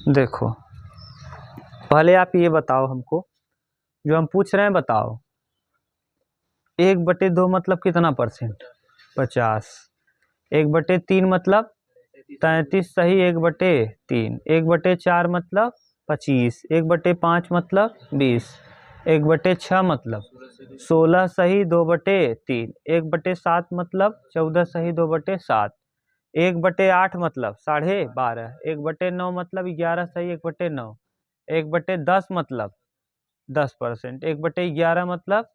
देखो, पहले आप ये बताओ हमको, जो हम पूछ रहे हैं बताओ। 1/2 मतलब कितना परसेंट? 50। 1/3 मतलब 33 सही 1/3। 1/4 मतलब 25। 1/5 मतलब 20। 1/6 मतलब 16 सही 2/3। 1/7 मतलब 14 सही 2/7। 1/8 मतलब 12.5। 1/9 मतलब 11 सही 1/9। 1/10 मतलब 10%। 1/11 मतलब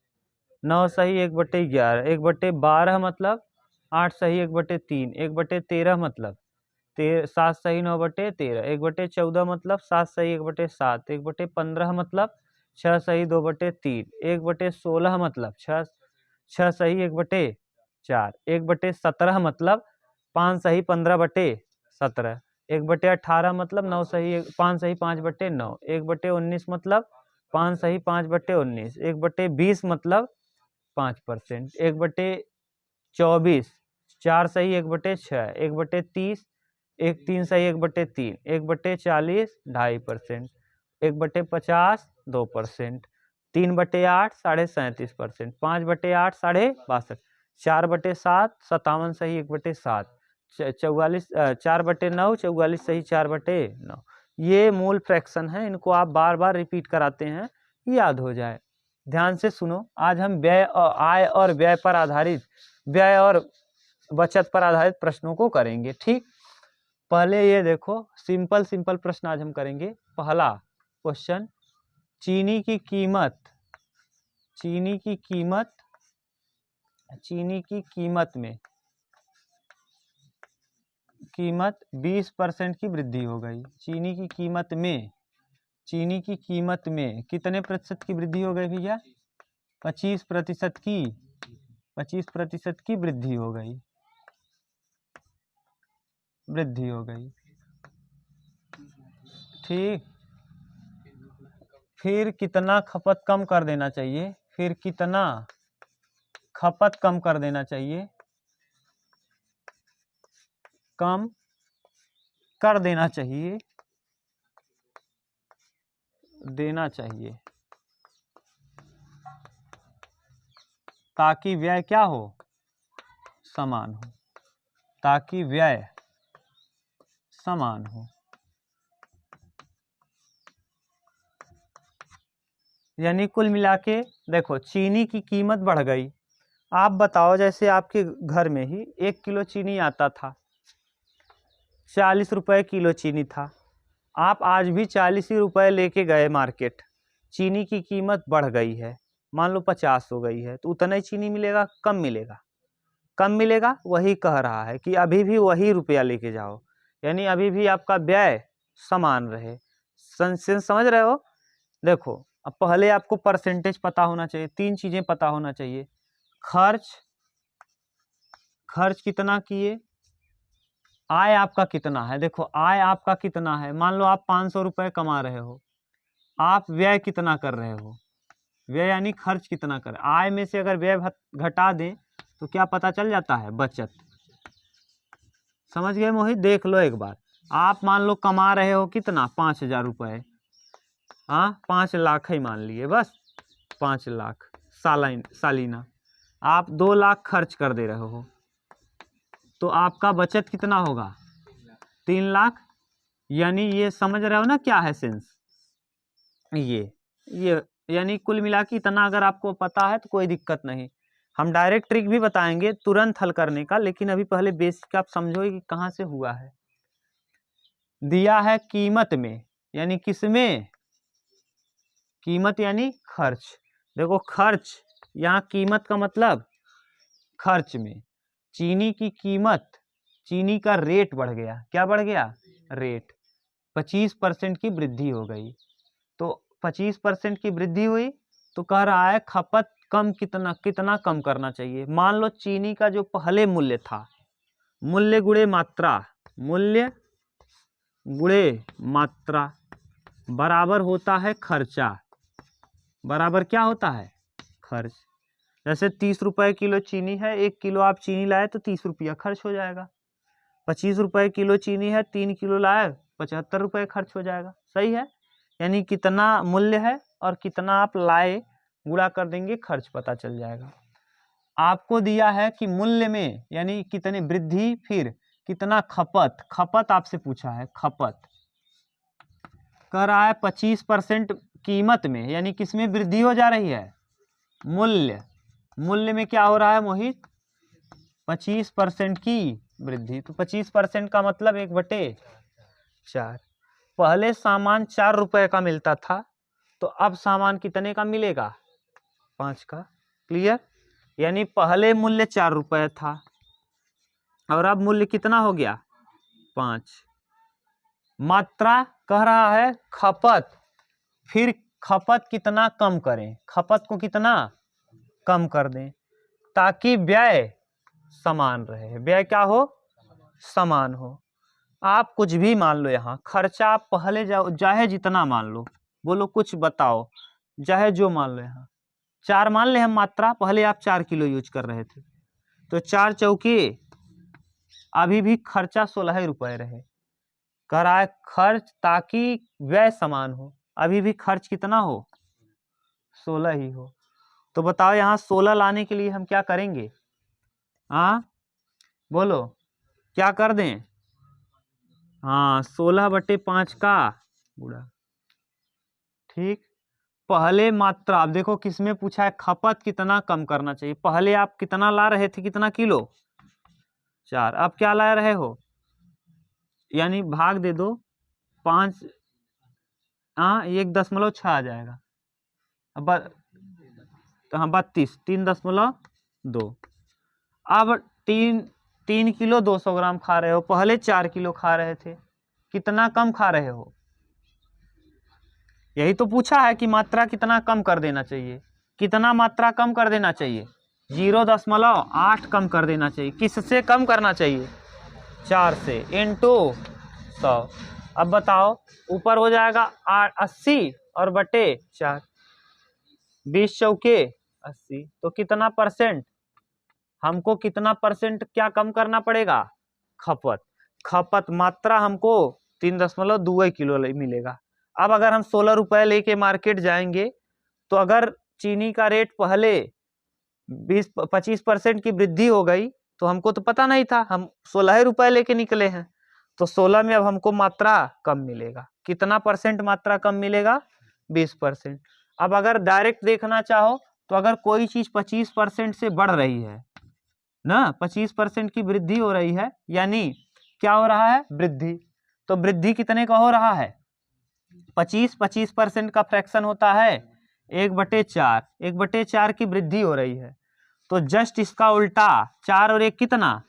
9 सही 1/11। 1/12 मतलब 8 सही 1/3। 1/13 मतलब 7 सही 9/13। 1/14 मतलब 7 सही 1/7। 1/15 मतलब 6 सही 2/3। 1/16 मतलब 6 सही 1/4। 1/17 मतलब 5 सही 15/17। 1/18 मतलब 9 सही 5 सही 5/9। 1/19 मतलब 5 सही 5/19। 1/20 मतलब 5%। 1/24 4 सही 1/6। 1/30 3 सही 1/3। 1/40 2.5%। 1/50 2%। 3/8 37%। 5/8 62.5। 4/7 57 सही 1/7। 44 4/9 44 सही 4/9। ये मूल फ्रैक्शन है, इनको आप बार बार रिपीट कराते हैं, याद हो जाए। ध्यान से सुनो, आज हम आय और व्यय पर आधारित, व्यय और बचत पर आधारित प्रश्नों को करेंगे। ठीक, पहले ये देखो, सिंपल प्रश्न आज हम करेंगे। पहला क्वेश्चन, चीनी की कीमत 20% की वृद्धि हो गई। चीनी की कीमत में कितने प्रतिशत की वृद्धि हो गई भैया? 25% की वृद्धि हो गई। ठीक, फिर कितना खपत कम कर देना चाहिए? कम कर देना चाहिए ताकि व्यय क्या हो? समान हो। यानी कुल मिला के देखो, चीनी की कीमत बढ़ गई। आप बताओ, जैसे आपके घर में ही 1 किलो चीनी आता था, 40 रुपए किलो चीनी था। आप आज भी 40 ही रुपए लेके गए मार्केट, चीनी की कीमत बढ़ गई है, मान लो 50 हो गई है, तो उतना ही चीनी मिलेगा? कम मिलेगा। वही कह रहा है कि अभी भी वही रुपया लेके जाओ, यानी अभी भी आपका व्यय समान रहे। समझ रहे हो? देखो, अब पहले आपको परसेंटेज पता होना चाहिए, 3 चीजें पता होना चाहिए। खर्च कितना किए, आय आपका कितना है। देखो, आय आपका कितना है, मान लो आप 500 रुपए कमा रहे हो, आप व्यय कितना कर रहे हो? व्यय यानी खर्च कितना कर, आय में से अगर व्यय घटा दें तो क्या पता चल जाता है? बचत। समझ गए मोहित? देख लो एक बार, आप मान लो कमा रहे हो कितना? 5,000 रुपए। हाँ, 5 लाख ही मान लिए, बस 5 लाख सालाना। आप 2 लाख खर्च कर दे रहे हो, तो आपका बचत कितना होगा? 3 लाख। यानी ये समझ रहे हो ना क्या है सेंस? ये यानी कुल मिला के इतना अगर आपको पता है तो कोई दिक्कत नहीं। हम डायरेक्ट ट्रिक भी बताएंगे तुरंत हल करने का, लेकिन अभी पहले बेसिक आप समझो कि कहाँ से हुआ है। दिया है कीमत में, यानी किसमें? कीमत यानी खर्च। देखो, खर्च, यहाँ कीमत का मतलब खर्च में। चीनी की कीमत, चीनी का रेट बढ़ गया। क्या बढ़ गया? रेट। 25% की वृद्धि हो गई, तो 25% की वृद्धि हुई तो कह रहा है खपत कम कितना कम करना चाहिए। मान लो चीनी का जो पहले मूल्य था, मूल्य गुणे मात्रा बराबर होता है खर्चा। बराबर क्या होता है? खर्च। जैसे 30 रुपए किलो चीनी है, 1 किलो आप चीनी लाए तो 30 रुपया खर्च हो जाएगा। 25 रुपए किलो चीनी है, 3 किलो लाए ₹75 खर्च हो जाएगा। सही है, यानी कितना मूल्य है और कितना आप लाए, गुणा कर देंगे, खर्च पता चल जाएगा। आपको दिया है कि मूल्य में यानी कितनी वृद्धि, फिर कितना खपत, खपत आपसे पूछा है, खपत कह रहा है 25% कीमत में, यानी किसमें वृद्धि हो जा रही है, मूल्य, मूल्य में क्या हो रहा है मोहित, 25% की वृद्धि। तो 25% का मतलब 1/4। पहले सामान 4 रुपए का मिलता था, तो अब सामान कितने का मिलेगा, 5 का। क्लियर, यानी पहले मूल्य 4 रुपए था और अब मूल्य कितना हो गया, 5। मात्रा कह रहा है खपत, फिर खपत कितना कम करें, खपत को कितना कम कर दें ताकि व्यय समान रहे, व्यय क्या हो, समान हो। आप कुछ भी मान लो, यहाँ खर्चा आप पहले चाहे जितना मान लो, बोलो कुछ बताओ, चाहे जो मान लो। यहाँ 4 मान ले हम मात्रा, पहले आप 4 किलो यूज कर रहे थे, तो 4 चौके अभी भी खर्चा 16 रुपए रहे। कह रहा है खर्च ताकि व्यय समान हो, अभी भी खर्च कितना हो, 16 ही हो। तो बताओ यहाँ 16 लाने के लिए हम क्या करेंगे, हाँ बोलो क्या कर दें, हाँ 16/5 का गुणा। ठीक, पहले मात्रा, आप देखो किसमें पूछा है, खपत कितना कम करना चाहिए। पहले आप कितना ला रहे थे, कितना किलो, 4, अब क्या ला रहे हो, यानी भाग दे दो 5, हाँ 1.6 आ जाएगा। अब तो हाँ 32, 3.2। अब 3 किलो 200 ग्राम खा रहे हो, पहले 4 किलो खा रहे थे, कितना कम खा रहे हो, यही तो पूछा है कि मात्रा कितना कम कर देना चाहिए, कितना मात्रा कम कर देना चाहिए, 0.8 कम कर देना चाहिए। किससे कम करना चाहिए, 4 से, इंटू 100। अब बताओ ऊपर हो जाएगा 80 और बटे 4, 20 चौके 80, तो कितना परसेंट, हमको कितना परसेंट क्या कम करना पड़ेगा, खपत। खपत मात्रा हमको 3.2 किलो मिलेगा। अब अगर हम 16 रुपए लेके मार्केट जाएंगे, तो अगर चीनी का रेट पहले 25% की वृद्धि हो गई, तो हमको तो पता नहीं था, हम 16 रुपए लेके निकले हैं, तो 16 में अब हमको मात्रा कम मिलेगा। कितना परसेंट मात्रा कम मिलेगा, 20%। अब अगर डायरेक्ट देखना चाहो, तो अगर कोई चीज 25% से बढ़ रही है ना, 25% की वृद्धि हो रही है, यानी क्या हो रहा है, वृद्धि। तो वृद्धि कितने का हो रहा है, 25% का फ्रैक्शन होता है 1/4, 1/4 की वृद्धि हो रही है। तो जस्ट इसका उल्टा, 4 और 1 कितना,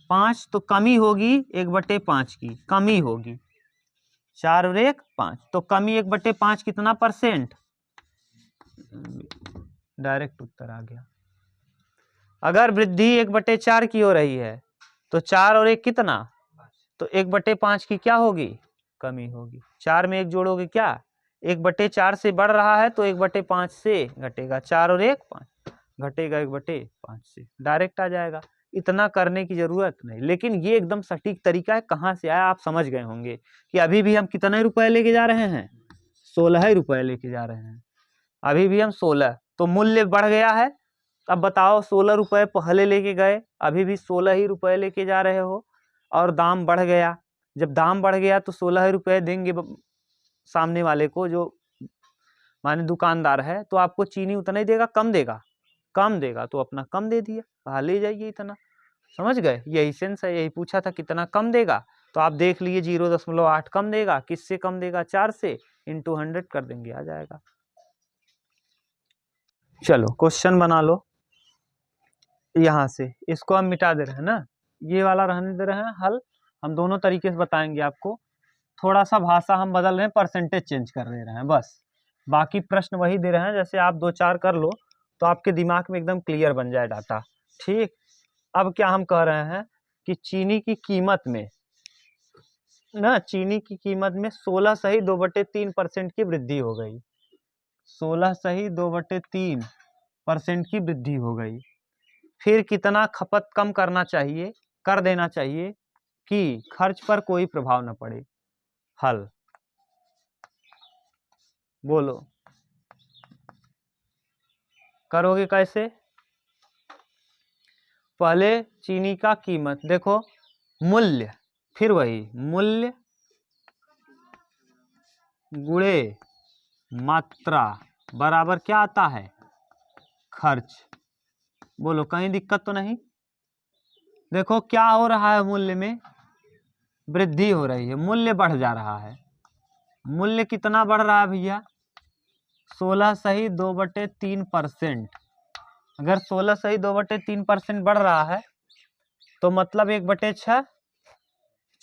5, तो कमी होगी 1/5 की, कमी होगी, 4 और 1 5, तो कमी 1/5 कितना परसेंट, डायरेक्ट उत्तर आ गया। अगर वृद्धि 1/4 की हो रही है, तो 4 और 1 कितना, तो 1/5 की क्या होगी, कमी होगी। 4 में 1 जोड़ोगे क्या, 1/4 से बढ़ रहा है, तो 1/5 से घटेगा, 4 और 1 5, घटेगा 1/5 से, डायरेक्ट आ जाएगा। इतना करने की जरूरत नहीं, लेकिन ये एकदम सटीक तरीका है। कहाँ से आया, आप समझ गए होंगे कि अभी भी हम कितने रुपए लेके जा रहे हैं, 16 रुपए लेके जा रहे हैं, अभी भी हम 16, तो मूल्य बढ़ गया है। अब बताओ 16 रुपए पहले लेके गए, अभी भी 16 ही रुपए लेके जा रहे हो, और दाम बढ़ गया। जब दाम बढ़ गया तो 16 रुपए देंगे सामने वाले को, जो माने दुकानदार है, तो आपको चीनी उतना ही देगा, कम देगा, कम देगा, तो अपना कम दे दिया, कहा ले जाइए इतना। समझ गए, यही सेंस है, यही पूछा था कितना कम देगा, तो आप देख लिए 0.8 कम देगा। किससे कम देगा, 4 से, इंटू 100 कर देंगे, आ जाएगा। चलो क्वेश्चन बना लो, यहाँ से इसको हम मिटा दे रहे हैं ना, ये वाला रहने दे रहे हैं हल। हम दोनों तरीके से बताएंगे आपको, थोड़ा सा भाषा हम बदल रहे हैं, परसेंटेज चेंज कर दे रहे हैं बस, बाकी प्रश्न वही दे रहे हैं। जैसे आप 2-4 कर लो, तो आपके दिमाग में एकदम क्लियर बन जाए डाटा। ठीक, अब क्या हम कह रहे हैं कि चीनी की कीमत में ना, चीनी की कीमत में 16 सही 2/3% की वृद्धि हो गई, 16 सही 2/3% की वृद्धि हो गई। फिर कितना खपत कम करना चाहिए, कर देना चाहिए कि खर्च पर कोई प्रभाव न पड़े। हल। बोलो करोगे कैसे? पहले चीनी का कीमत देखो, मूल्य, फिर वही मूल्य गुणे मात्रा बराबर क्या आता है? खर्च। बोलो कहीं दिक्कत तो नहीं? देखो क्या हो रहा है, मूल्य में वृद्धि हो रही है, मूल्य बढ़ जा रहा है। मूल्य कितना बढ़ रहा है भैया? 16.2/3%। अगर 16.2/3% बढ़ रहा है तो मतलब 1/6,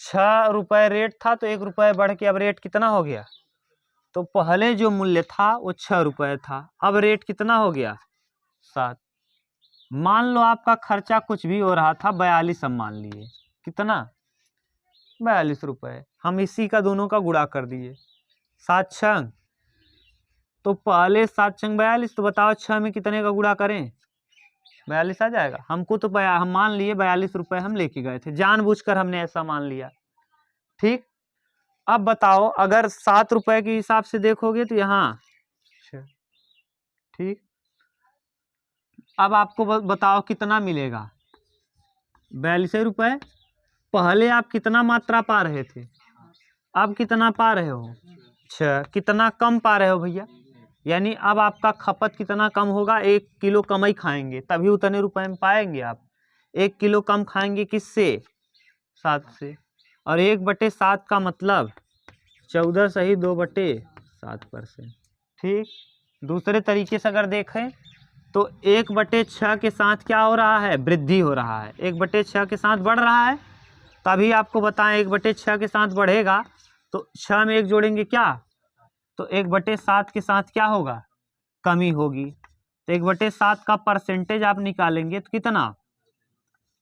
6 रुपये रेट था तो 1 रुपये बढ़ के अब रेट कितना हो गया? तो पहले जो मूल्य था वो 6 रुपये था, अब रेट कितना हो गया? 7। मान लो आपका खर्चा कुछ भी हो रहा था 42, हम मान लिए कितना? 42 रुपये। हम इसी का दोनों का गुणा कर दिए, 7 छंग, तो पहले 7 छंग 42, तो बताओ 6 में कितने का गुणा करें? 42 आ जाएगा। हमको तो हम मान लिए 42 रुपये हम लेके गए थे, जानबूझकर हमने ऐसा मान लिया। ठीक, अब बताओ अगर 7 रुपये के हिसाब से देखोगे तो यहाँ, ठीक, अब आपको बताओ कितना मिलेगा? 42 रुपये। पहले आप कितना मात्रा पा रहे थे, अब कितना पा रहे हो? 6। कितना कम पा रहे हो भैया? यानी अब आपका खपत कितना कम होगा? 1 किलो कम ही खाएंगे तभी उतने रुपए में पाएंगे आप। 1 किलो कम खाएंगे किससे? 7 से। और 1/7 का मतलब 14.2/7%। ठीक, दूसरे तरीके से अगर देखें तो 1/6 के साथ क्या हो रहा है? वृद्धि हो रहा है। 1/6 के साथ बढ़ रहा है, तभी आपको बताएं 1/6 के साथ बढ़ेगा तो 6 में 1 जोड़ेंगे क्या? तो 1/7 के साथ क्या होगा? कमी होगी। तो 1/7 का परसेंटेज आप निकालेंगे तो कितना?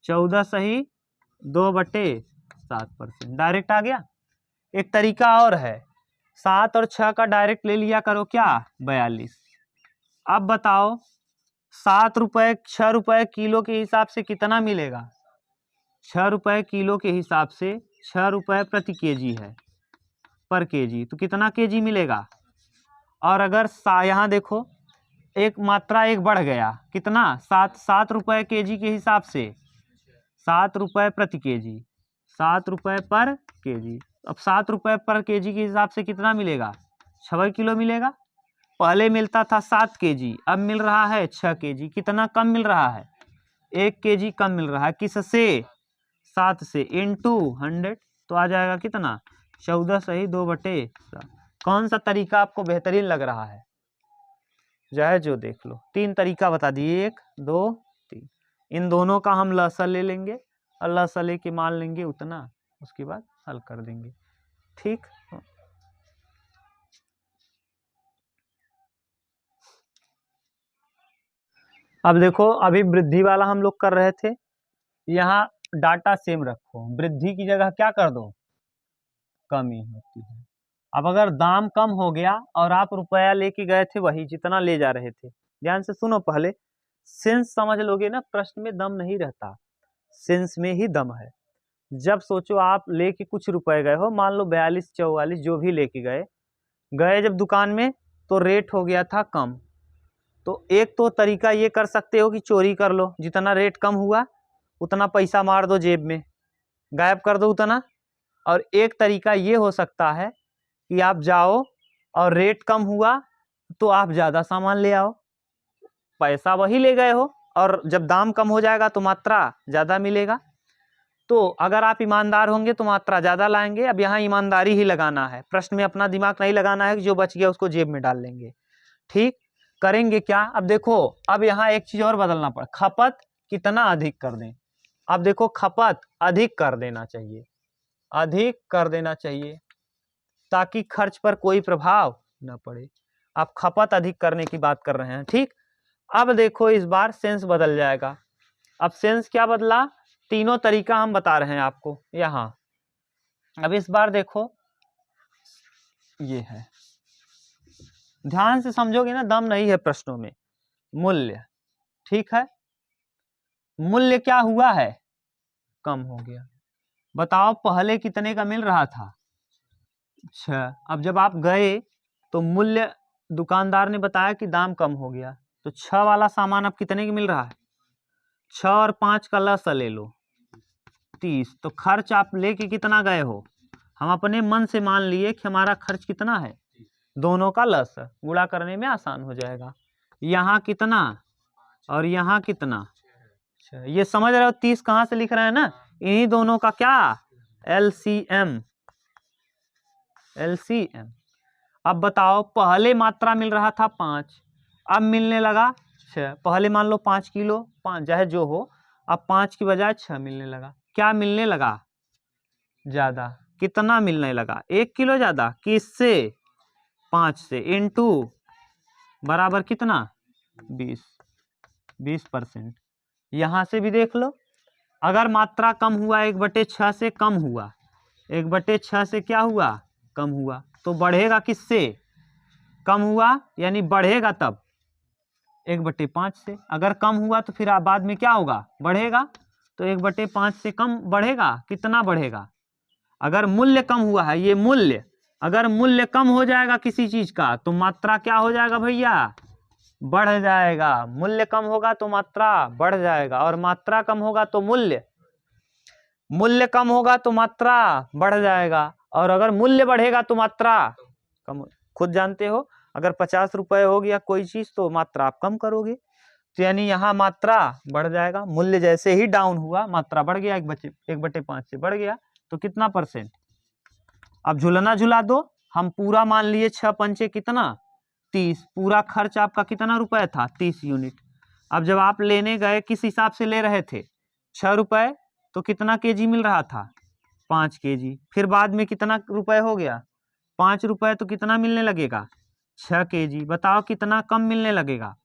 14.2/7%। डायरेक्ट आ गया। एक तरीका और है, 7 और 6 का डायरेक्ट ले लिया करो क्या? 42। अब बताओ 6 रुपये किलो के हिसाब से कितना मिलेगा? 6 रुपये किलो के हिसाब से 6 रुपये प्रति केजी है, पर केजी, तो कितना केजी मिलेगा? और अगर यहाँ देखो एक मात्रा एक बढ़ गया, कितना? 7 रुपये केजी के हिसाब से, 7 रुपये प्रति केजी, 7 रुपये पर केजी। अब 7 रुपये पर केजी के हिसाब से कितना मिलेगा? 6 किलो मिलेगा। पहले मिलता था 7 केजी, अब मिल रहा है 6 केजी। कितना कम मिल रहा है? 1 केजी कम मिल रहा है। किससे? 7 से, इंटू 100, तो आ जाएगा कितना? 14.2/7। कौन सा तरीका आपको बेहतरीन लग रहा है? चाहे जो देख लो, 3 तरीका बता दिए, 1 2 3। इन दोनों का हम लसा ले लेंगे और लसा लेके मान लेंगे उतना, उसके बाद हल कर देंगे। ठीक, अब देखो अभी वृद्धि वाला हम लोग कर रहे थे, यहाँ डाटा सेम रखो, वृद्धि की जगह क्या कर दो? कमी होती है। अब अगर दाम कम हो गया और आप रुपया लेके गए थे वही जितना ले जा रहे थे, ध्यान से सुनो, पहले सेंस समझ लोगे ना, प्रश्न में दम नहीं रहता, सेंस में ही दम है। जब सोचो आप लेके कुछ रुपए गए हो, मान लो 42 44 जो भी लेके गए, जब दुकान में तो रेट हो गया था कम, तो एक तो तरीका ये कर सकते हो कि चोरी कर लो, जितना रेट कम हुआ उतना पैसा मार दो जेब में, गायब कर दो उतना। और एक तरीका ये हो सकता है कि आप जाओ और रेट कम हुआ तो आप ज़्यादा सामान ले आओ, पैसा वही ले गए हो और जब दाम कम हो जाएगा तो मात्रा ज़्यादा मिलेगा। तो अगर आप ईमानदार होंगे तो मात्रा ज़्यादा लाएंगे। अब यहाँ ईमानदारी ही लगाना है, प्रश्न में अपना दिमाग नहीं लगाना है कि जो बच गया उसको जेब में डाल लेंगे। ठीक, करेंगे क्या? अब देखो, अब यहाँ एक चीज़ और बदलना पड़ा, खपत कितना अधिक कर दें। अब देखो खपत अधिक कर देना चाहिए, अधिक कर देना चाहिए ताकि खर्च पर कोई प्रभाव न पड़े। आप खपत अधिक करने की बात कर रहे हैं। ठीक, अब देखो इस बार सेंस बदल जाएगा। अब सेंस क्या बदला? तीनों तरीका हम बता रहे हैं आपको यहाँ। अब इस बार देखो ये है, ध्यान से समझोगे ना, दम नहीं है प्रश्नों में। मूल्य, ठीक है, मूल्य क्या हुआ है? कम हो गया। बताओ पहले कितने का मिल रहा था? अच्छा, अब जब आप गए तो मूल्य दुकानदार ने बताया कि दाम कम हो गया, तो 6 वाला सामान अब कितने की मिल रहा है? 6 और 5 का लसा ले लो 30। तो खर्च आप लेके कितना गए हो? हम अपने मन से मान लिए कि हमारा खर्च कितना है, दोनों का लस गुणा करने में आसान हो जाएगा। यहाँ कितना और यहाँ कितना? अच्छा, ये समझ रहे हो 30 कहाँ से लिख रहे हैं ना, इन्हीं दोनों का क्या LCM। LCM। अब बताओ, पहले मात्रा मिल रहा था 5, अब मिलने लगा 6। पहले मान लो 5 किलो, 5 चाहे जो हो, अब 5 की बजाय 6 मिलने लगा। क्या मिलने लगा? ज्यादा। कितना मिलने लगा? 1 किलो ज्यादा। किससे? 5 से। इनटू बराबर कितना? 20%। यहां से भी देख लो, अगर मात्रा कम हुआ 1/6 से कम हुआ, 1/6 से क्या हुआ? कम हुआ, तो बढ़ेगा किससे? कम हुआ यानी बढ़ेगा तब 1/5 से। अगर कम हुआ तो फिर बाद में क्या होगा? बढ़ेगा। तो 1/5 से कम बढ़ेगा। कितना बढ़ेगा? अगर मूल्य कम हुआ है, ये मूल्य, अगर मूल्य कम हो जाएगा किसी चीज का तो मात्रा क्या हो जाएगा भैया? बढ़ जाएगा। मूल्य कम होगा तो मात्रा बढ़ जाएगा, और मात्रा कम होगा तो मूल्य, मूल्य कम होगा तो मात्रा बढ़ जाएगा, और अगर मूल्य बढ़ेगा तो मात्रा कम। खुद जानते हो, अगर 50 रुपए हो गया कोई चीज तो मात्रा आप कम करोगे, तो यानी यहाँ मात्रा बढ़ जाएगा। मूल्य जैसे ही डाउन हुआ मात्रा बढ़ गया, 1/5 से बढ़ गया, तो कितना %? अब झुलना झुला दो। हम पूरा मान लिए 6 पंचे कितना? 30। पूरा खर्च आपका कितना रुपए था? 30 यूनिट। अब जब आप लेने गए किस हिसाब से ले रहे थे? 6 रुपए, तो कितना केजी मिल रहा था? 5 केजी। फिर बाद में कितना रुपए हो गया? 5 रुपए, तो कितना मिलने लगेगा? 6 केजी। बताओ कितना कम मिलने लगेगा?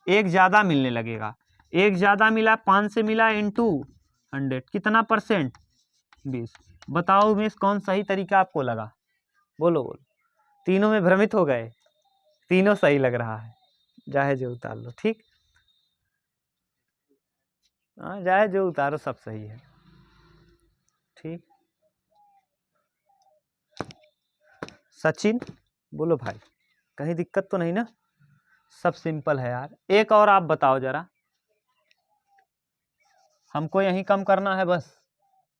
1 ज्यादा मिलने लगेगा। 1 ज्यादा मिला, 5 से मिला इनटू 100, कितना %? 20। बताओ उमेश, कौन सही तरीका आपको लगा? बोलो बोलो। तीनों में भ्रमित हो गए? तीनों सही लग रहा है। चाहे जो उतार लो, ठीक। हाँ, चाहे जो उतारो सब सही है, ठीक। सचिन बोलो भाई, कहीं दिक्कत तो नहीं ना? सब सिंपल है यार। एक और आप बताओ जरा, हमको यहीं कम करना है बस।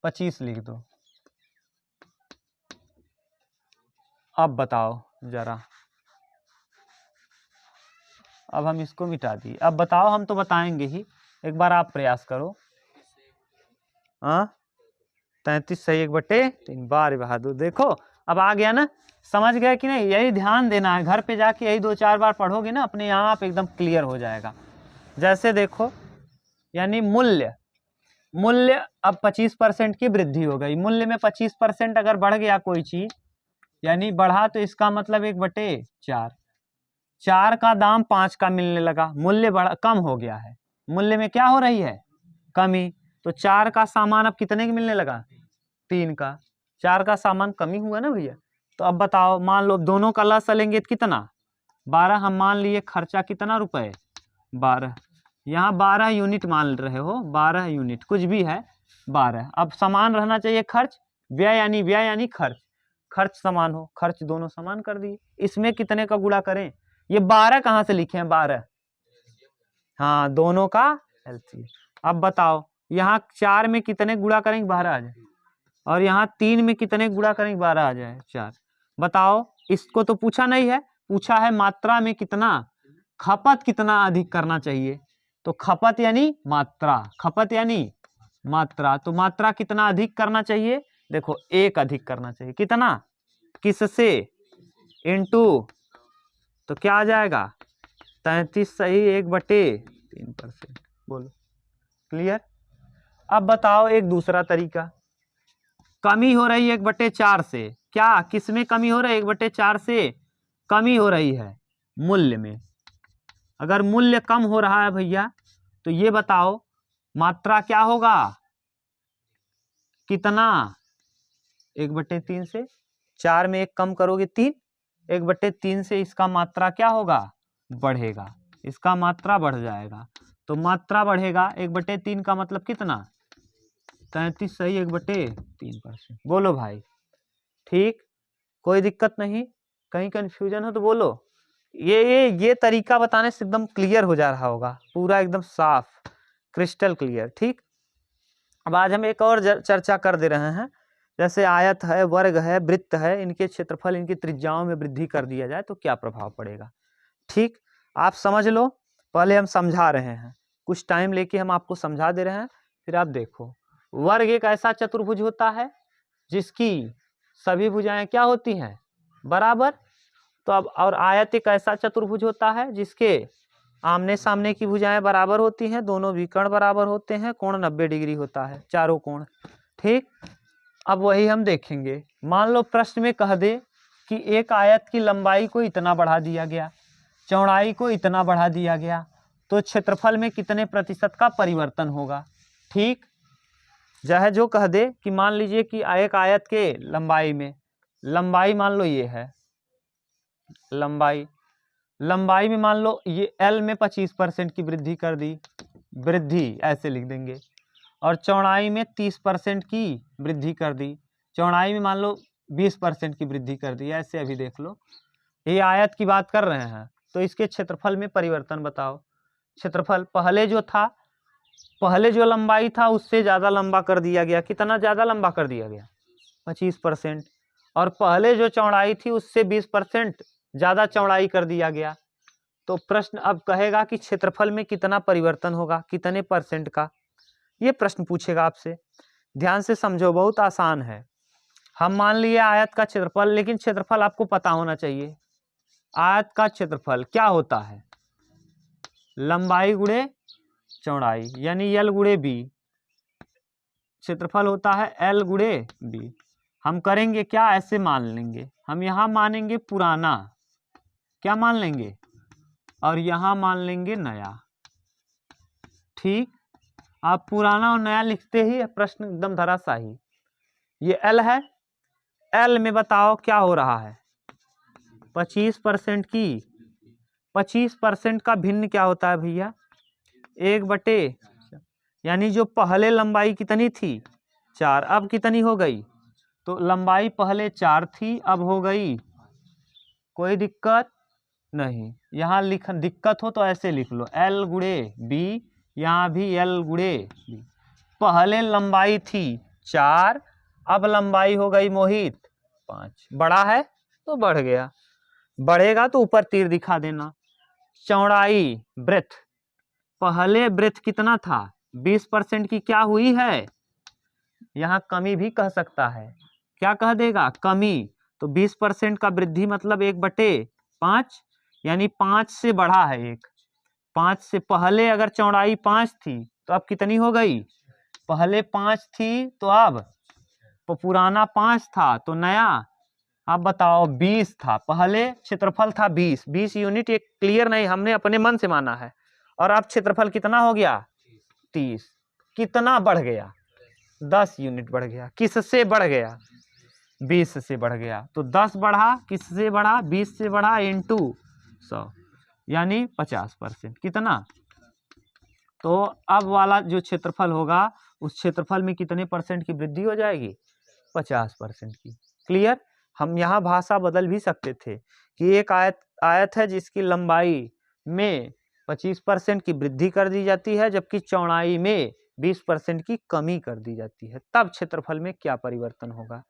25 लिख दो। अब बताओ जरा, अब हम इसको मिटा दिए। अब बताओ, हम तो बताएंगे ही, एक बार आप प्रयास करो। हाँ, 33 सही 1/3। बार बहादुर, देखो अब आ गया ना, समझ गए कि नहीं? यही ध्यान देना है, घर पे जाके यही 2-4 बार पढ़ोगे ना, अपने यहाँ आप एकदम क्लियर हो जाएगा। जैसे देखो, यानी मूल्य, मूल्य अब 25% की वृद्धि हो गई। मूल्य में 25% अगर बढ़ गया कोई चीज, यानी बढ़ा, तो इसका मतलब 1/4। 4 का दाम 5 का मिलने लगा, मूल्य बढ़ा, कम हो गया है। मूल्य में क्या हो रही है? कमी। तो 4 का सामान अब कितने की मिलने लगा? 3 का। 4 का सामान कमी हुआ ना भैया। तो अब बताओ, मान लो दोनों का लस लेंगे तो कितना? 12। हम मान लिए खर्चा कितना रुपए? 12। यहाँ 12 यूनिट मान रहे हो, 12 यूनिट कुछ भी है, 12। अब समान रहना चाहिए खर्च, व्यय यानी खर्च। खर्च समान हो, खर्च दोनों समान कर दिए। इसमें कितने का गुणा करें? ये 12 कहाँ से लिखे हैं? 12, हाँ, दोनों का LCM। अब बताओ, यहाँ 4 में कितने गुणा करेंगे? 12 आ जाए, और यहाँ 3 में कितने गुणा करेंगे? 12 आ जाए, 4। बताओ, इसको तो पूछा नहीं है, पूछा है मात्रा में कितना, खपत कितना अधिक करना चाहिए। तो खपत यानी मात्रा, खपत यानी मात्रा, तो मात्रा कितना अधिक करना चाहिए? देखो, 1 अधिक करना चाहिए। कितना? किससे? इनटू, तो क्या आ जाएगा? 33 सही 1/3%। बोलो, क्लियर? अब बताओ एक दूसरा तरीका, कमी हो रही है 1/4 से। क्या, किसमें कमी हो रही है? 1/4 से कमी हो रही है मूल्य में। अगर मूल्य कम हो रहा है भैया, तो ये बताओ मात्रा क्या होगा? कितना? 1/3 से 4 में 1 कम करोगे 3, 1/3 से इसका मात्रा क्या होगा? बढ़ेगा। इसका मात्रा बढ़ जाएगा, तो मात्रा बढ़ेगा। 1/3 का मतलब कितना? 33 सही 1/3%। बोलो भाई, ठीक। कोई दिक्कत नहीं, कहीं कंफ्यूजन हो तो बोलो। ये तरीका बताने से एकदम क्लियर हो जा रहा होगा, पूरा एकदम साफ क्रिस्टल क्लियर। ठीक, अब आज हम एक और चर्चा कर दे रहे हैं। जैसे आयत है, वर्ग है, वृत्त है, इनके क्षेत्रफल, इनकी त्रिज्याओं में वृद्धि कर दिया जाए तो क्या प्रभाव पड़ेगा। ठीक, आप समझ लो, पहले हम समझा रहे हैं, कुछ टाइम लेके हम आपको समझा दे रहे हैं, फिर आप देखो। वर्ग एक ऐसा चतुर्भुज होता है जिसकी सभी भुजाएं क्या होती हैं, बराबर। तो अब और आयत एक ऐसा चतुर्भुज होता है जिसके आमने सामने की भुजाएं बराबर होती हैं, दोनों विकर्ण बराबर होते हैं, कोण 90 डिग्री होता है, चारों कोण। ठीक, अब वही हम देखेंगे। मान लो प्रश्न में कह दे कि एक आयत की लंबाई को इतना बढ़ा दिया गया, चौड़ाई को इतना बढ़ा दिया गया, तो क्षेत्रफल में कितने प्रतिशत का परिवर्तन होगा। ठीक, चाहे जो कह दे कि मान लीजिए कि एक आयत के लंबाई में, लंबाई मान लो ये है लंबाई में मान लो ये L में 25% की वृद्धि कर दी, वृद्धि ऐसे लिख देंगे, और चौड़ाई में 30% की वृद्धि कर दी, चौड़ाई में मान लो 20% की वृद्धि कर दी, ऐसे अभी देख लो। ये आयत की बात कर रहे हैं, तो इसके क्षेत्रफल में परिवर्तन बताओ। क्षेत्रफल पहले जो लंबाई था उससे ज़्यादा लंबा कर दिया गया, कितना ज़्यादा लंबा कर दिया गया, 25%, और पहले जो चौड़ाई थी उससे 20% ज़्यादा चौड़ाई कर दिया गया। तो प्रश्न अब कहेगा कि क्षेत्रफल में कितना परिवर्तन होगा, कितने परसेंट का, ये प्रश्न पूछेगा आपसे। ध्यान से समझो, बहुत आसान है। हम मान लिए आयत का क्षेत्रफल, लेकिन क्षेत्रफल आपको पता होना चाहिए। आयत का क्षेत्रफल क्या होता है, लंबाई गुणे चौड़ाई, यानी L गुणे B। क्षेत्रफल होता है L गुणे B। हम करेंगे क्या, ऐसे मान लेंगे, हम यहाँ मानेंगे पुराना, क्या मान लेंगे, और यहाँ मान लेंगे नया। ठीक, आप पुराना और नया लिखते ही प्रश्न एकदम धराशायी। ये L है, L में बताओ क्या हो रहा है, 25% की, 25% का भिन्न क्या होता है भैया, 1/, यानी जो पहले लंबाई कितनी थी 4, अब कितनी हो गई, तो लंबाई पहले 4 थी, अब हो गई, कोई दिक्कत नहीं। यहाँ दिक्कत हो तो ऐसे लिख लो, L गुणे B, यहाँ भी L गुणे B। पहले लंबाई थी 4, अब लंबाई हो गई मोहित 5, बड़ा है तो बढ़ गया, बढ़ेगा तो ऊपर तीर दिखा देना। चौड़ाई ब्रेथ, पहले ब्रेथ कितना था, 20% की क्या हुई है, यहाँ कमी भी कह सकता है, क्या कह देगा, कमी। तो 20% का वृद्धि मतलब 1/5, यानी 5 से बढ़ा है 1, 5 से, पहले अगर चौड़ाई 5 थी तो अब कितनी हो गई, पहले 5 थी तो अब पुराना 5 था तो नया, आप बताओ 20 था, पहले क्षेत्रफल था 20 यूनिट, ये क्लियर नहीं, हमने अपने मन से माना है, और अब क्षेत्रफल कितना हो गया 30, कितना बढ़ गया, 10 यूनिट बढ़ गया, किससे बढ़ गया, 20 से बढ़ गया। तो 10 बढ़ा, किससे बढ़ा, 20 से बढ़ा, इंटू 100, यानी 50%, कितना। तो अब वाला जो क्षेत्रफल होगा उस क्षेत्रफल में कितने परसेंट की वृद्धि हो जाएगी, 50% की। क्लियर। हम यहाँ भाषा बदल भी सकते थे कि एक आयत है जिसकी लंबाई में 25% की वृद्धि कर दी जाती है, जबकि चौड़ाई में 20% की कमी कर दी जाती है, तब क्षेत्रफल में क्या परिवर्तन होगा।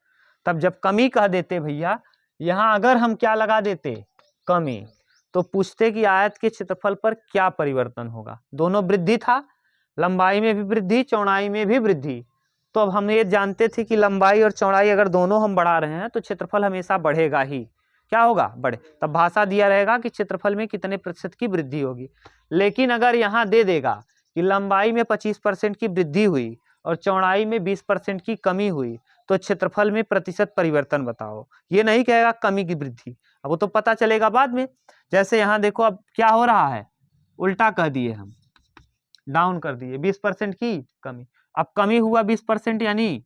तब जब कमी कह देते भैया, यहाँ अगर हम क्या लगा देते, कमी, तो पूछते कि आयत के क्षेत्रफल पर क्या परिवर्तन होगा। दोनों वृद्धि था, लंबाई में भी वृद्धि, चौड़ाई में भी वृद्धि। तो अब हम ये जानते थे कि लंबाई और चौड़ाई अगर दोनों हम बढ़ा रहे हैं तो क्षेत्रफल हमेशा बढ़ेगा ही, क्या होगा, बढ़े। तब भाषा दिया रहेगा कि क्षेत्रफल में कितने प्रतिशत की वृद्धि होगी। लेकिन अगर यहाँ दे देगा कि लंबाई में 25% की वृद्धि हुई और चौड़ाई में 20% की कमी हुई, तो क्षेत्रफल में प्रतिशत परिवर्तन बताओ। ये नहीं कहेगा कमी की वृद्धि, अब वो तो पता चलेगा बाद में। जैसे यहाँ देखो अब क्या हो रहा है, उल्टा कह दिए, हम डाउन कर दिए, 20% की कमी। अब कमी हुआ 20%, यानी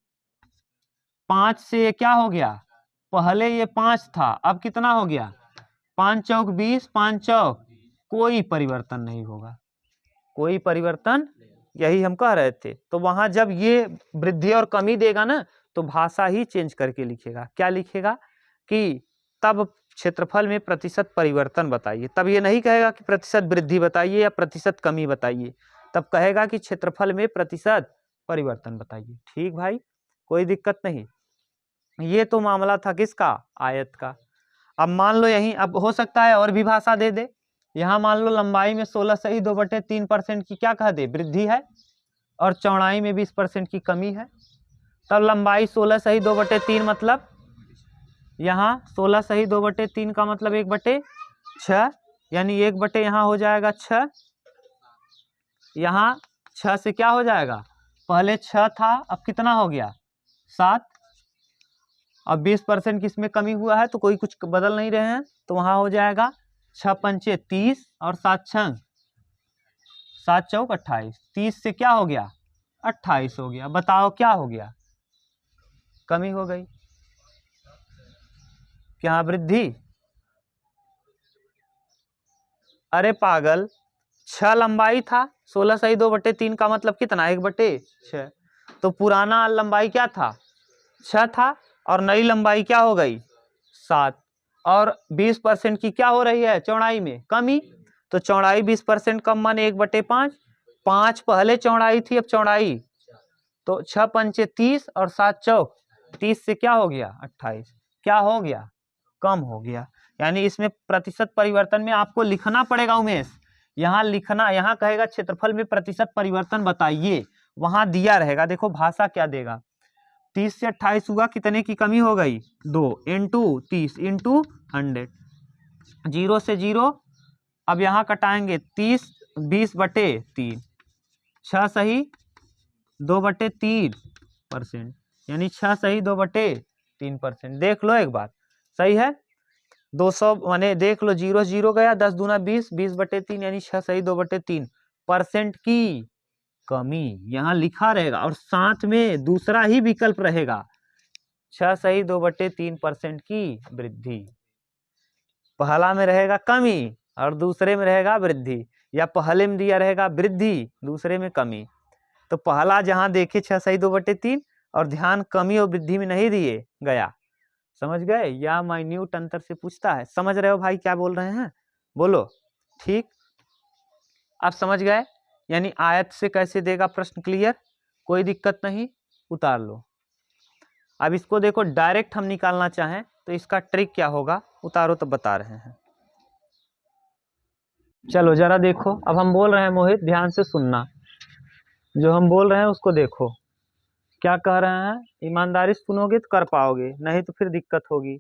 5 से क्या हो गया, पहले ये 5 था, अब कितना हो गया, 5 चौक 20, 5 चौक, कोई परिवर्तन नहीं होगा, कोई परिवर्तन, यही हम कह रहे थे। तो वहां जब ये वृद्धि और कमी देगा ना, तो भाषा ही चेंज करके लिखेगा। क्या लिखेगा, कि तब क्षेत्रफल में प्रतिशत परिवर्तन बताइए। तब ये नहीं कहेगा कि प्रतिशत वृद्धि बताइए या प्रतिशत कमी बताइए, तब कहेगा कि क्षेत्रफल में प्रतिशत परिवर्तन बताइए। ठीक भाई, कोई दिक्कत नहीं। ये तो मामला था किसका, आयत का। अब मान लो यहीं, अब हो सकता है और भी भाषा दे दे। यहाँ मान लो लंबाई में 16.2/3% की क्या कह दे, वृद्धि है, और चौड़ाई में 20% की कमी है। तब लंबाई 16.2/3 मतलब यहाँ 16.2/3 का मतलब 1/6, यानी 1/, यहाँ हो जाएगा 6, यहाँ 6 से क्या हो जाएगा, पहले 6 था, अब कितना हो गया 7। अब 20% की इसमें कमी हुआ है तो कोई कुछ बदल नहीं रहे हैं, तो वहाँ हो जाएगा 6 पंचे 30 और 7 छंग 7 चौक 28। 30 से क्या हो गया 28 हो गया। बताओ क्या हो गया, कमी हो गई, क्या वृद्धि? अरे पागल, 6 लंबाई था, 16.2/3 का मतलब कितना 1/6। तो पुराना लंबाई क्या था 6 था, और नई लंबाई क्या हो गई 7, और 20% की क्या हो रही है चौड़ाई में कमी। तो चौड़ाई 20% कम माने 1/5। 5 पहले चौड़ाई थी, अब चौड़ाई, तो 6 पंचे 30 और 7 चौक 30 से क्या हो गया 28, क्या हो गया कम हो गया। यानी इसमें प्रतिशत परिवर्तन में आपको लिखना पड़ेगा उमेश, यहाँ लिखना, यहाँ कहेगा क्षेत्रफल में प्रतिशत परिवर्तन बताइए, वहां दिया रहेगा। देखो भाषा क्या देगा, 30 से 28 हुआ, कितने की कमी हो गई 2 इंटू 30 इंटू 100, 0 से 0, अब यहाँ कटाएंगे 30 20/3, 6 सही 2/3%, यानी 6 सही 2/3%। देख लो एक बार, सही है 200 माने देख लो 0 0 गया, 10 दूना 20, 20/3, यानी 6 सही 2/3% की कमी यहाँ लिखा रहेगा, और साथ में दूसरा ही विकल्प रहेगा 6 सही 2/3% की वृद्धि। पहला में रहेगा कमी और दूसरे में रहेगा वृद्धि, या पहले में दिया रहेगा वृद्धि दूसरे में कमी। तो पहला जहां देखे 6 सही 2/3 और ध्यान कमी और वृद्धि में नहीं दिए गया, समझ गए, या माइन्यूट अंतर से पूछता है। समझ रहे हो भाई क्या बोल रहे हैं, बोलो ठीक। आप समझ गए, यानी आयत से कैसे देगा प्रश्न, क्लियर, कोई दिक्कत नहीं, उतार लो। अब इसको देखो डायरेक्ट हम निकालना चाहें तो इसका ट्रिक क्या होगा, उतारो तो बता रहे हैं। चलो जरा देखो, अब हम बोल रहे हैं मोहित, ध्यान से सुनना, जो हम बोल रहे हैं उसको देखो, क्या कह रहे हैं, ईमानदारी से सुनोगे तो कर पाओगे, नहीं तो फिर दिक्कत होगी।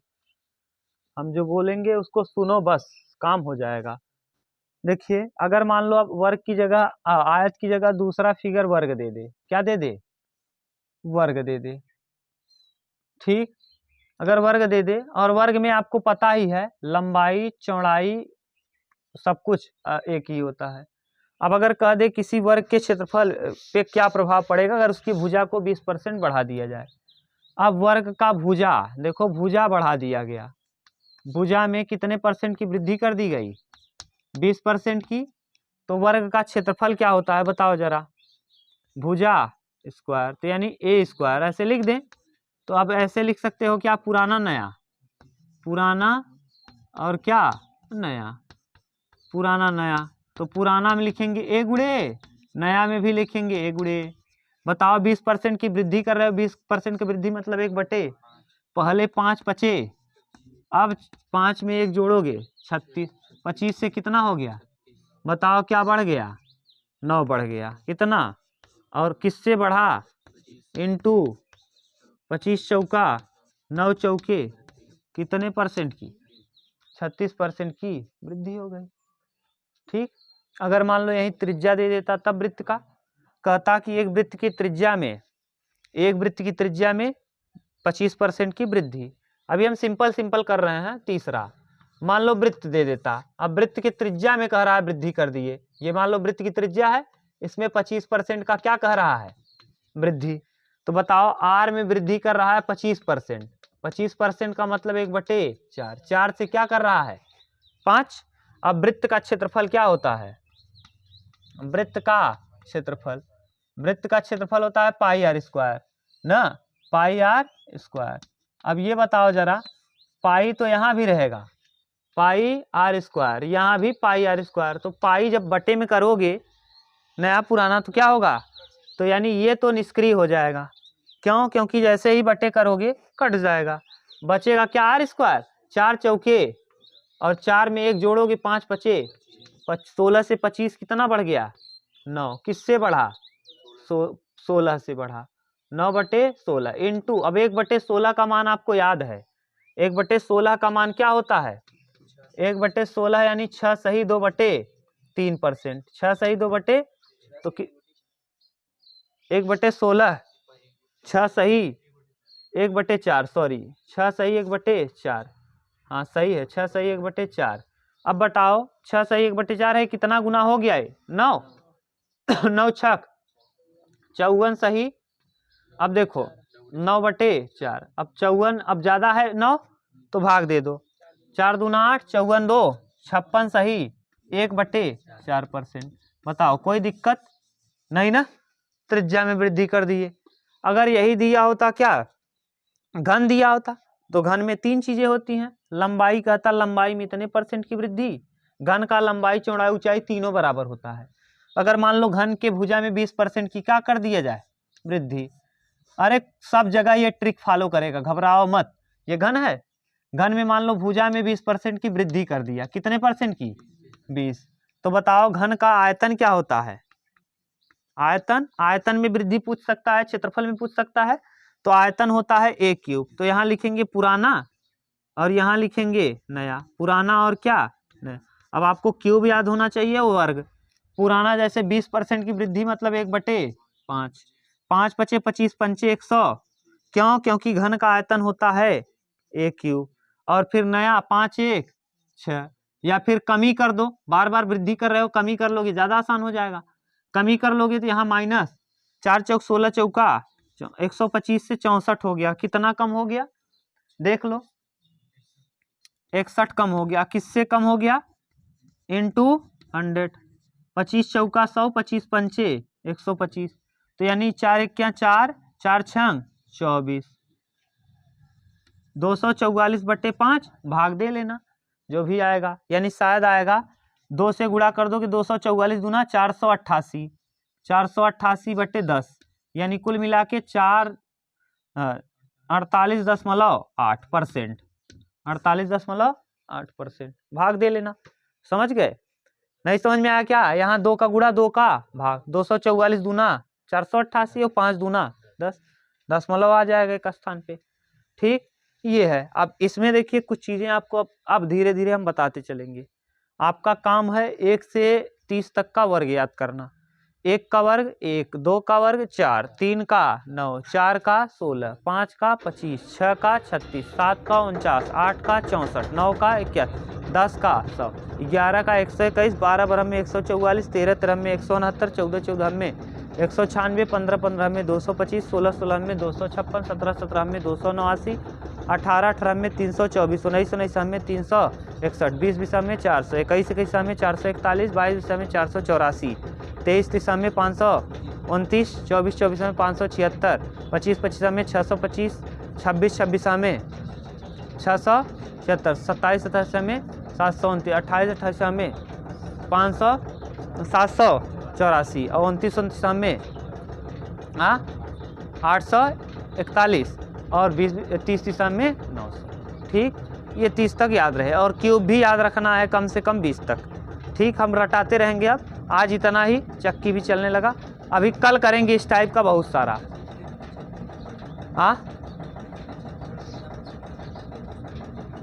हम जो बोलेंगे उसको सुनो, बस काम हो जाएगा। देखिए अगर मान लो अब वर्ग की जगह आयत की जगह दूसरा फिगर वर्ग दे दे, क्या दे दे, वर्ग दे दे, ठीक। अगर वर्ग दे दे, और वर्ग में आपको पता ही है लंबाई चौड़ाई सब कुछ एक ही होता है। अब अगर कह दे किसी वर्ग के क्षेत्रफल पे क्या प्रभाव पड़ेगा अगर उसकी भुजा को 20% बढ़ा दिया जाए। अब वर्ग का भुजा, देखो भुजा बढ़ा दिया गया, भुजा में कितने परसेंट की वृद्धि कर दी गई 20% की, तो वर्ग का क्षेत्रफल क्या होता है बताओ जरा, भुजा स्क्वायर, तो यानी ए स्क्वायर, ऐसे लिख दें। तो अब ऐसे लिख सकते हो क्या, पुराना नया, पुराना और क्या नया, पुराना नया, तो पुराना में लिखेंगे ए गुणे, नया में भी लिखेंगे ए गुणे। बताओ 20% की वृद्धि कर रहे हो, 20% की वृद्धि मतलब 1/, पहले 5 बचे, अब 5 में 1 जोड़ोगे 36, 25 से कितना हो गया बताओ, क्या बढ़ गया 9 बढ़ गया, कितना, और किससे बढ़ा इंटू 25 चौका 9 चौके कितने परसेंट की 36% की वृद्धि हो गई, ठीक। अगर मान लो यही त्रिज्या दे देता तब वृत्त का, कहता कि एक वृत्त की त्रिज्या में, एक वृत्त की त्रिज्या में 25% की वृद्धि। अभी हम सिंपल कर रहे हैं तीसरा, मान लो वृत्त दे देता, अब वृत्त की त्रिज्या में कह रहा है वृद्धि कर दिए, ये मान लो वृत्त की त्रिज्या है, इसमें 25% का क्या कह रहा है वृद्धि। तो बताओ आर में वृद्धि कर रहा है 25%, 25% का मतलब 1/4, 4 से क्या कर रहा है 5। अब वृत्त का क्षेत्रफल क्या होता है, वृत्त का क्षेत्रफल, वृत्त का क्षेत्रफल होता है पाई आर स्क्वायर ना, पाई आर स्क्वायर। अब ये बताओ जरा पाई तो यहाँ भी रहेगा, पाई आर स्क्वायर, यहाँ भी पाई आर स्क्वायर। तो पाई जब बटे में करोगे नया पुराना तो क्या होगा, तो यानी ये तो निष्क्रिय हो जाएगा। क्यों? क्योंकि जैसे ही बटे करोगे कट जाएगा, बचेगा क्या, आर स्क्वायर। 4 चौके और 4 में 1 जोड़ोगे 5 बचे, 16 से 25 कितना बढ़ गया, 9। किससे बढ़ा, 16 से बढ़ा, 9/16 इंटू, अब 1/16 का मान आपको याद है, 1/16 का मान क्या होता है, 1/16 यानी 6 सही 2/3%, 6 सही 2 बटे, तो 1/16, 6 सही 1/4, सॉरी 6 सही 1/4, हाँ सही है, 6 सही 1/4। अब बताओ 6 सही 1/4 है, कितना गुना हो गया है, 9। 9 छक 54 सही। अब देखो 9/4, अब 54, अब ज्यादा है 9 तो भाग दे दो, 4 दूना 8, 54 2, 56 सही 1/4%। बताओ कोई दिक्कत नहीं ना, त्रिज्या में वृद्धि कर दिए। अगर यही दिया होता क्या, घन दिया होता, तो घन में 3 चीजें होती हैं, लंबाई कहता लंबाई में इतने % की वृद्धि, घन का लंबाई चौड़ाई ऊंचाई तीनों बराबर होता है। अगर मान लो घन के भुजा में 20% की क्या कर दिया जाए, वृद्धि। अरे सब जगह ये ट्रिक फॉलो करेगा, घबराओ मत। ये घन है, घन में मान लो भुजा में 20% की वृद्धि कर दिया, कितने % की, 20। तो बताओ घन का आयतन क्या होता है, आयतन, आयतन में वृद्धि पूछ सकता है, क्षेत्रफल में पूछ सकता है, तो आयतन होता है a³। तो यहाँ लिखेंगे पुराना और यहाँ लिखेंगे नया, पुराना और क्या नया। अब आपको क्यूब याद होना चाहिए, वर्ग। पुराना जैसे 20% की वृद्धि मतलब 1/5, 5 बचे 25 पंचे 100, क्यों, क्योंकि घन का आयतन होता है a³। और फिर नया 5 1 6, या फिर कमी कर दो, बार बार वृद्धि कर रहे हो, कमी कर लोगे ज्यादा आसान हो जाएगा, कमी कर लोगे तो यहाँ माइनस, 4 चौक 16 चौका 125 से 64 हो गया, कितना कम हो गया देख लो, 61 कम हो गया। किससे कम हो गया, इंटू 100, 25 चौका 100, 25 पंचे 125, तो यानी 4 1 क्या 4, 4 6 24, 244/5 भाग दे लेना जो भी आएगा, यानी शायद आएगा 2 से गुणा कर दो कि 244 दूना 488, 488/10, यानी कुल मिला के 48.8%, 48.8%। भाग दे लेना, समझ गए। नहीं समझ में आया क्या, यहाँ 2 का गुणा 2 का भाग, 244 दूना 488 और 5 दूना 10, दशमलव आ जाएगा एक स्थान पे। ठीक, ये है। अब इसमें देखिए कुछ चीजें आपको अब धीरे धीरे हम बताते चलेंगे। आपका काम है 1 से 30 तक का वर्ग याद करना। 1 का वर्ग 1, 2 का वर्ग 4, 3 का 9, 4 का 16, 5 का 25, 6 का 36, 7 का 49, 8 का 64, 9 का 81, 10 का 100, 11 का 121, 12 12 में 144, 13 13 में 169, 14 14 में 196, 15 15 में 225, 16 16 में 256, 17 17 में 289, 18 18 में 324, 19 19 में 361, 20 20 में 400, 21 21 में 441, 22 22 में 484, 23 23 में 529, 24 24 में 576, 25 25 में 625, 26 26 में 676, 27 27 में 729, 28 28 में 784 और 29 29 में 841 और 20 30 30 में 900। ठीक, ये 30 तक याद रहे, और क्यूब भी याद रखना है कम से कम 20 तक। ठीक, हम रटाते रहेंगे। अब आज इतना ही, चक्की भी चलने लगा, अभी कल करेंगे इस टाइप का बहुत सारा।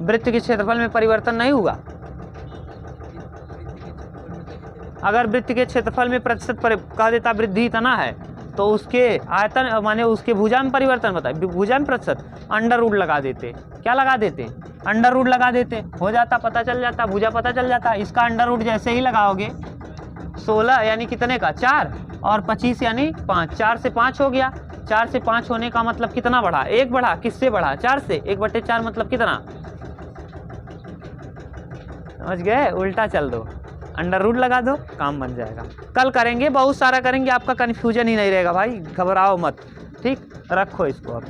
वृत्त के क्षेत्रफल में परिवर्तन नहीं हुआ। अगर वृत्त के क्षेत्रफल में प्रतिशत कह देता वृद्धि इतना है, तो उसके आयतन माने उसके भुजा में परिवर्तन बताए, भुजा में प्रतिशत अंडर रूट लगा देते। क्या लगा देते, अंडर रूट लगा देते, हो जाता, पता चल जाता, भुजा पता चल जाता। इसका अंडर रूट जैसे ही लगाओगे 16 यानी कितने का 4 और 25 यानी 5, 4 से 5 हो गया। 4 से 5 होने का मतलब कितना बढ़ा, 1 बढ़ा। किससे बढ़ा, 4 से। 1/4 मतलब कितना, समझ गए, उल्टा चल दो, अंडर रूट लगा दो, काम बन जाएगा। कल करेंगे, बहुत सारा करेंगे, आपका कन्फ्यूजन ही नहीं रहेगा भाई, घबराओ मत। ठीक, रखो इसको अब।